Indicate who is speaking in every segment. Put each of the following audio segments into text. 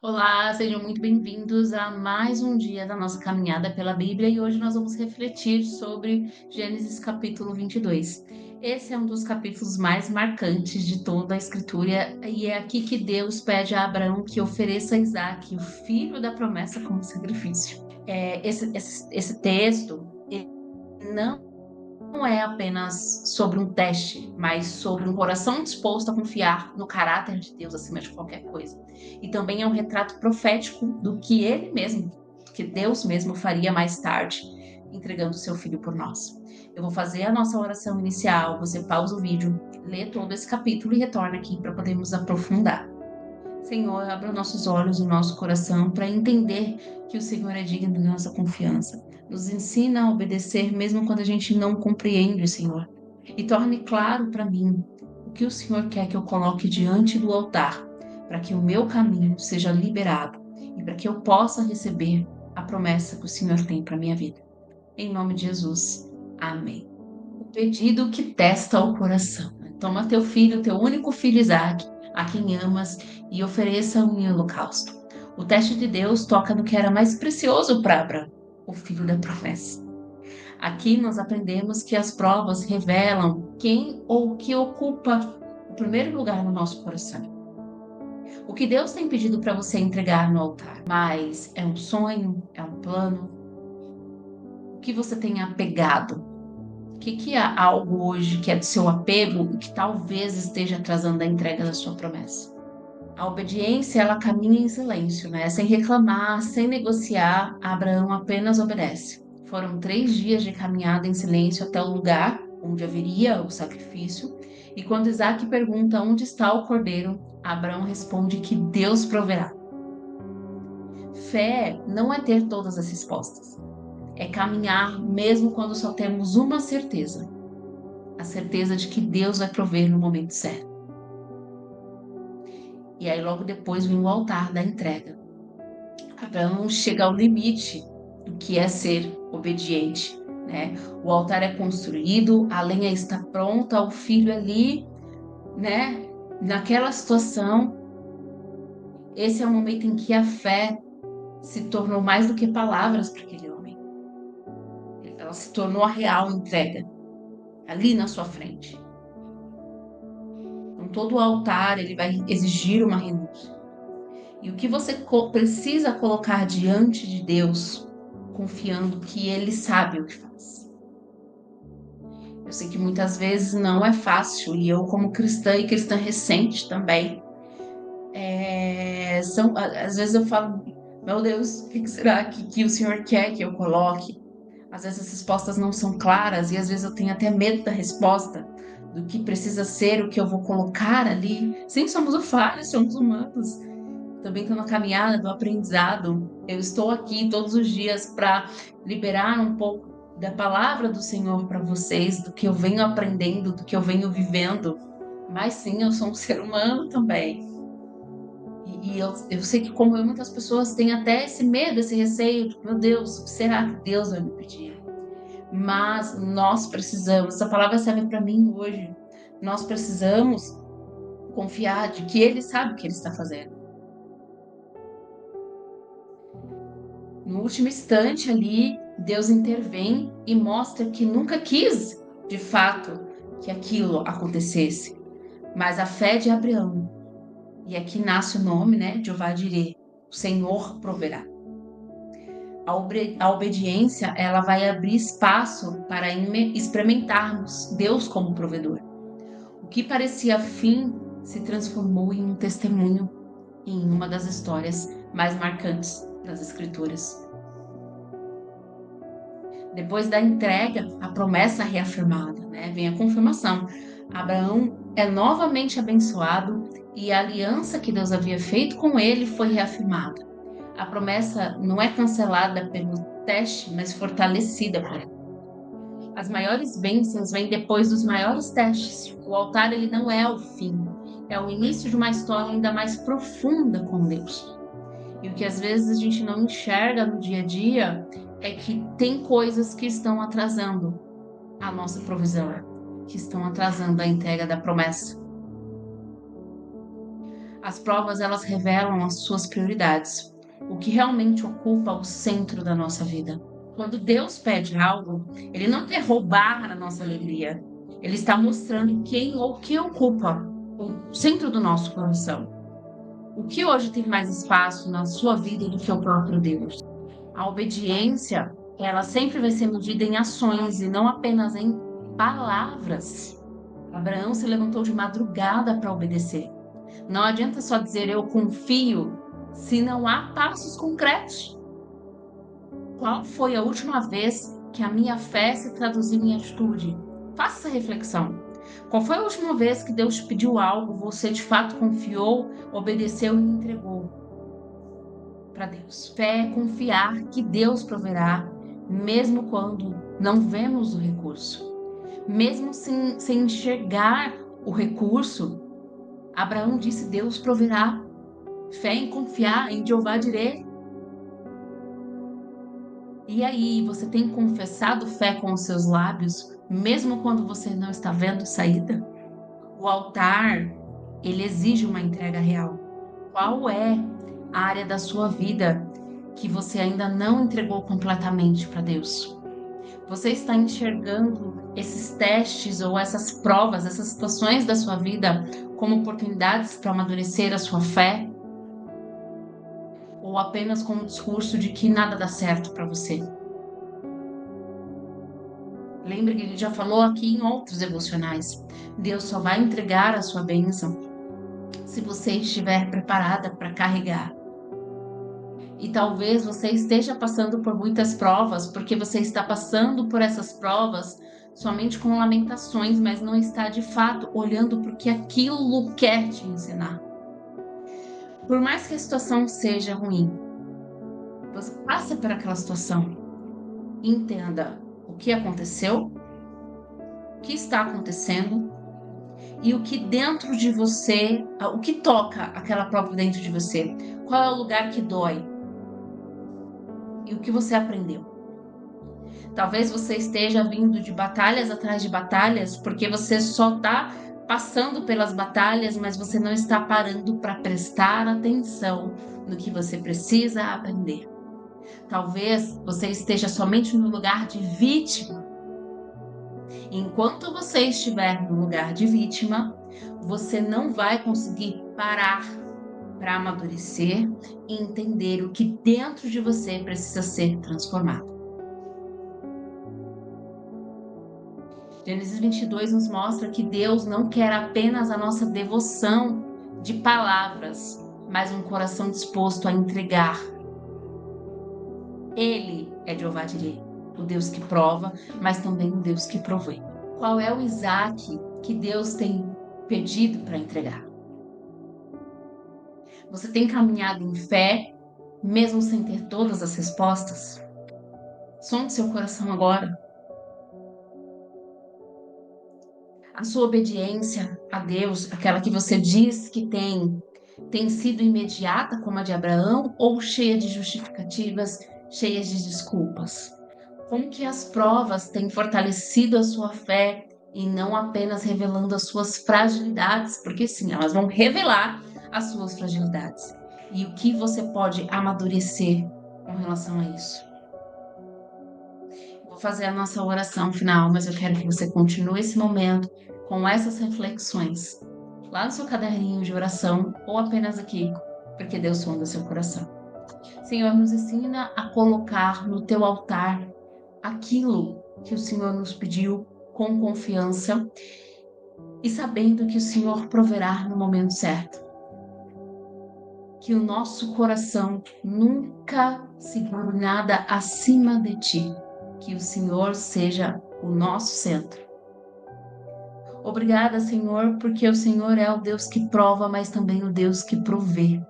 Speaker 1: Olá, sejam muito bem-vindos a mais um dia da nossa caminhada pela Bíblia e hoje nós vamos refletir sobre Gênesis capítulo 22. Esse é um dos capítulos mais marcantes de toda a Escritura e é aqui que Deus pede a Abraão que ofereça a Isaque, o filho da promessa, como sacrifício. Esse texto ele não é apenas sobre um teste, mas sobre um coração disposto a confiar no caráter de Deus acima de qualquer coisa. E também é um retrato profético do que ele mesmo, que Deus mesmo faria mais tarde, entregando seu filho por nós. Eu vou fazer a nossa oração inicial, você pausa o vídeo, lê todo esse capítulo e retorna aqui para podermos aprofundar. Senhor, abra nossos olhos e o nosso coração para entender que o Senhor é digno da nossa confiança. Nos ensina a obedecer mesmo quando a gente não compreende, Senhor. E torne claro para mim o que o Senhor quer que eu coloque diante do altar, para que o meu caminho seja liberado e para que eu possa receber a promessa que o Senhor tem para minha vida. Em nome de Jesus. Amém. O pedido que testa o coração. Toma teu filho, teu único filho Isaque, a quem amas, e ofereça-o em holocausto. O teste de Deus toca no que era mais precioso para Abraão, o filho da promessa. Aqui nós aprendemos que as provas revelam quem ou o que ocupa o primeiro lugar no nosso coração. O que Deus tem pedido para você entregar no altar, mas é um sonho, é um plano, o que você tem apegado. O que é algo hoje que é do seu apego e que talvez esteja atrasando a entrega da sua promessa? A obediência, ela caminha em silêncio, né? Sem reclamar, sem negociar, Abraão apenas obedece. Foram 3 dias de caminhada em silêncio até o lugar onde haveria o sacrifício. E quando Isaac pergunta onde está o cordeiro, Abraão responde que Deus proverá. Fé não é ter todas as respostas. É caminhar mesmo quando só temos uma certeza, a certeza de que Deus vai prover no momento certo. E aí logo depois vem o altar da entrega. Abraão chega ao limite do que é ser obediente, né? O altar é construído, a lenha está pronta, o filho ali, né? Naquela situação, esse é o momento em que a fé se tornou mais do que palavras para aquele homem. Ela se tornou a real entrega, ali na sua frente. Então, todo o altar, ele vai exigir uma renúncia. E o que você precisa colocar diante de Deus, confiando que Ele sabe o que faz. Eu sei que muitas vezes não é fácil, e eu, como cristã e cristã recente também, às vezes eu falo, meu Deus, o que será que o Senhor quer que eu coloque? Às vezes as respostas não são claras, e às vezes eu tenho até medo da resposta, do que precisa ser, o que eu vou colocar ali. Sim, somos falhos, somos humanos. Também estou na caminhada do aprendizado. Eu estou aqui todos os dias para liberar um pouco da palavra do Senhor para vocês, do que eu venho aprendendo, do que eu venho vivendo. Mas sim, eu sou um ser humano também. E eu sei que, como eu, muitas pessoas têm até esse medo, esse receio, de, meu Deus, o que será que Deus vai me pedir? Mas nós precisamos, essa palavra serve para mim hoje. Nós precisamos confiar de que Ele sabe o que Ele está fazendo. No último instante ali, Deus intervém e mostra que nunca quis, de fato, que aquilo acontecesse. Mas a fé de Abraão, e aqui nasce o nome, né, Jeová Jireh, o Senhor proverá. A obediência, ela vai abrir espaço para experimentarmos Deus como provedor. O que parecia fim se transformou em um testemunho, em uma das histórias mais marcantes das Escrituras. Depois da entrega, a promessa reafirmada, né? Vem a confirmação. Abraão é novamente abençoado e a aliança que Deus havia feito com ele foi reafirmada. A promessa não é cancelada pelo teste, mas fortalecida por ele. As maiores bênçãos vêm depois dos maiores testes. O altar, ele não é o fim, é o início de uma história ainda mais profunda com Deus. E o que às vezes a gente não enxerga no dia a dia é que tem coisas que estão atrasando a nossa provisão, que estão atrasando a entrega da promessa. As provas, elas revelam as suas prioridades, o que realmente ocupa o centro da nossa vida. Quando Deus pede algo, Ele não quer roubar a nossa alegria. Ele está mostrando quem ou o que ocupa o centro do nosso coração. O que hoje tem mais espaço na sua vida do que o próprio Deus? A obediência, ela sempre vai ser medida em ações e não apenas em palavras. Abraão se levantou de madrugada para obedecer. Não adianta só dizer eu confio se não há passos concretos. Qual foi a última vez que a minha fé se traduziu em atitude? Faça essa reflexão. Qual foi a última vez que Deus te pediu algo, você de fato confiou, obedeceu e entregou para Deus? Fé é confiar que Deus proverá, mesmo quando não vemos o recurso. Mesmo sem enxergar o recurso, Abraão disse: Deus proverá. Fé em confiar em Jeová Jireh. E aí, você tem confessado fé com os seus lábios, mesmo quando você não está vendo saída? O altar, ele exige uma entrega real. Qual é a área da sua vida que você ainda não entregou completamente para Deus? Você está enxergando esses testes ou essas provas, essas situações da sua vida como oportunidades para amadurecer a sua fé? Ou apenas com o discurso de que nada dá certo para você? Lembre que ele já falou aqui em outros devocionais. Deus só vai entregar a sua bênção se você estiver preparada para carregar. E talvez você esteja passando por muitas provas, porque você está passando por essas provas somente com lamentações, mas não está de fato olhando para o que aquilo quer te ensinar. Por mais que a situação seja ruim, você passa por aquela situação. Entenda o que aconteceu, o que está acontecendo e o que dentro de você, o que toca aquela prova dentro de você. Qual é o lugar que dói? E o que você aprendeu? Talvez você esteja vindo de batalhas atrás de batalhas, porque você só está passando pelas batalhas, mas você não está parando para prestar atenção no que você precisa aprender. Talvez você esteja somente no lugar de vítima. Enquanto você estiver no lugar de vítima, você não vai conseguir parar para amadurecer e entender o que dentro de você precisa ser transformado. Gênesis 22 nos mostra que Deus não quer apenas a nossa devoção de palavras, mas um coração disposto a entregar. Ele é Jeová Jireh, o Deus que prova, mas também o Deus que provê. Qual é o Isaac que Deus tem pedido para entregar? Você tem caminhado em fé, mesmo sem ter todas as respostas? Sonde seu coração agora. A sua obediência a Deus, aquela que você diz que tem sido imediata, como a de Abraão, ou cheia de justificativas, cheias de desculpas? Como que as provas têm fortalecido a sua fé e não apenas revelando as suas fragilidades? Porque sim, elas vão revelar as suas fragilidades. E o que você pode amadurecer com relação a isso? Vou fazer a nossa oração final, mas eu quero que você continue esse momento com essas reflexões lá no seu caderninho de oração ou apenas aqui, porque Deus sonda seu coração. Senhor, nos ensina a colocar no teu altar aquilo que o Senhor nos pediu com confiança e sabendo que o Senhor proverá no momento certo. Que o nosso coração nunca segure nada acima de ti. Que o Senhor seja o nosso centro. Obrigada, Senhor, porque o Senhor é o Deus que prova, mas também o Deus que provê.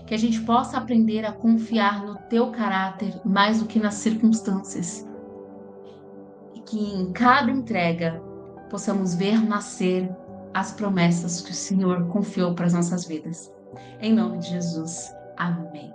Speaker 1: Que a gente possa aprender a confiar no teu caráter mais do que nas circunstâncias. E que em cada entrega possamos ver nascer as promessas que o Senhor confiou para as nossas vidas. Em nome de Jesus. Amém.